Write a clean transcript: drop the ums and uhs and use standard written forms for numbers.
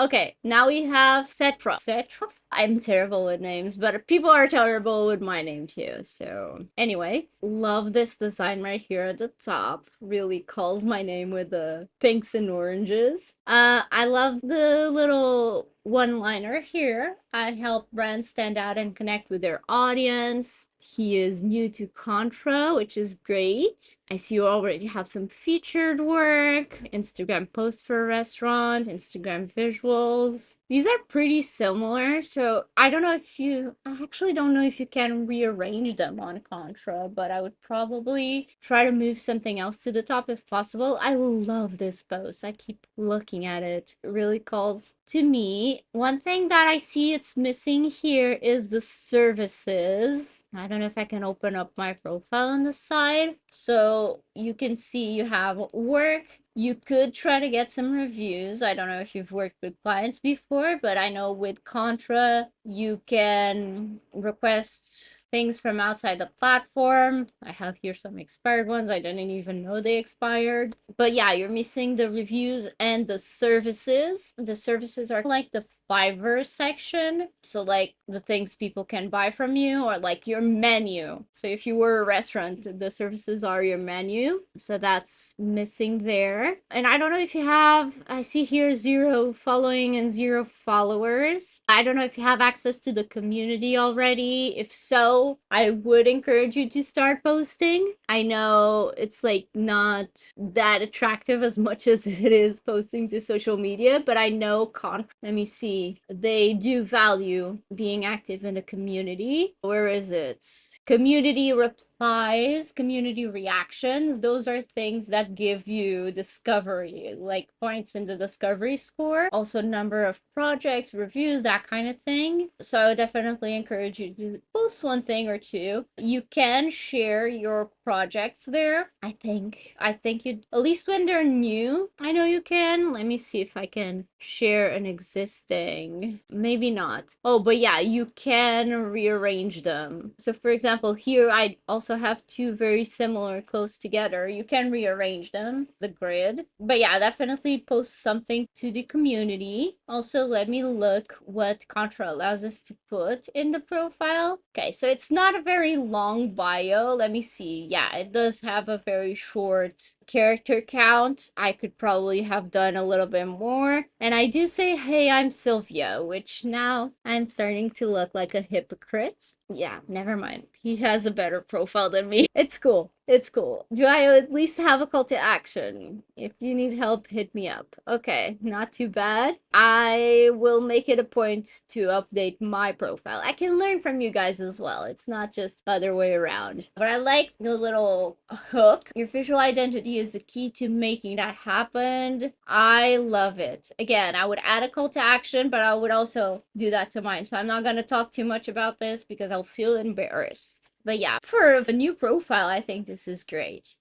Okay, now we have Cetra. Cetra? I'm terrible with names, but people are terrible with my name too. So, anyway, love this design right here at the top. Really calls my name with the pinks and oranges. I love the little one-liner here. I help brands stand out and connect with their audience. He is new to Contra, which is great. I see you already have some featured work, Instagram post for a restaurant, Instagram visuals. These are pretty similar, so I don't know if you, I actually don't know if you can rearrange them on Contra, but I would probably try to move something else to the top if possible. I love this post. I keep looking at it. It really calls to me. One thing that I see it's missing here is the services. I don't know if I can open up my profile on the side. So you can see you have work. You could try to get some reviews. I don't know if you've worked with clients before, but I know with Contra, you can request things from outside the platform. I have here some expired ones. I didn't even know they expired. But yeah, you're missing the reviews and the services. The services are like the Fiverr section. So like the things people can buy from you, or like your menu. So if you were a restaurant, the services are your menu. So that's missing there. And I don't know if you have, I see here 0 following and 0 followers. I don't know if you have access to the community already. If so, I would encourage you to start posting. I know it's like not that attractive as much as it is posting to social media, but I know let me see, they do value being active in a community. Where is it? Community replies, community reactions, those are things that give you discovery, like points in the discovery score, also number of projects, reviews, that kind of thing. So I would definitely encourage you to post one thing or two. You can share your projects there. I think you, at least when they're new, I know you can. Let me see if I can share an existing, maybe not. Oh, but yeah, you can rearrange them. So for example, here I also have two very similar close together. You can rearrange them, the grid. But yeah, definitely post something to the community. Also, let me look what Contra allows us to put in the profile. Okay, so it's not a very long bio. Let me see. Yeah, it does have a very short character count. I could probably have done a little bit more. And I do say, hey, I'm Sylvia, which now I'm starting to look like a hypocrite. Yeah, never mind. He has a better profile than me. It's cool. It's cool. Do I at least have a call to action? If you need help, hit me up. Okay, not too bad. I will make it a point to update my profile. I can learn from you guys as well. It's not just other way around. But I like the little hook. Your visual identity is the key to making that happen. I love it. Again, I would add a call to action, but I would also do that to mine. So I'm not going to talk too much about this because I'll feel embarrassed. But yeah, for a new profile, I think this is great.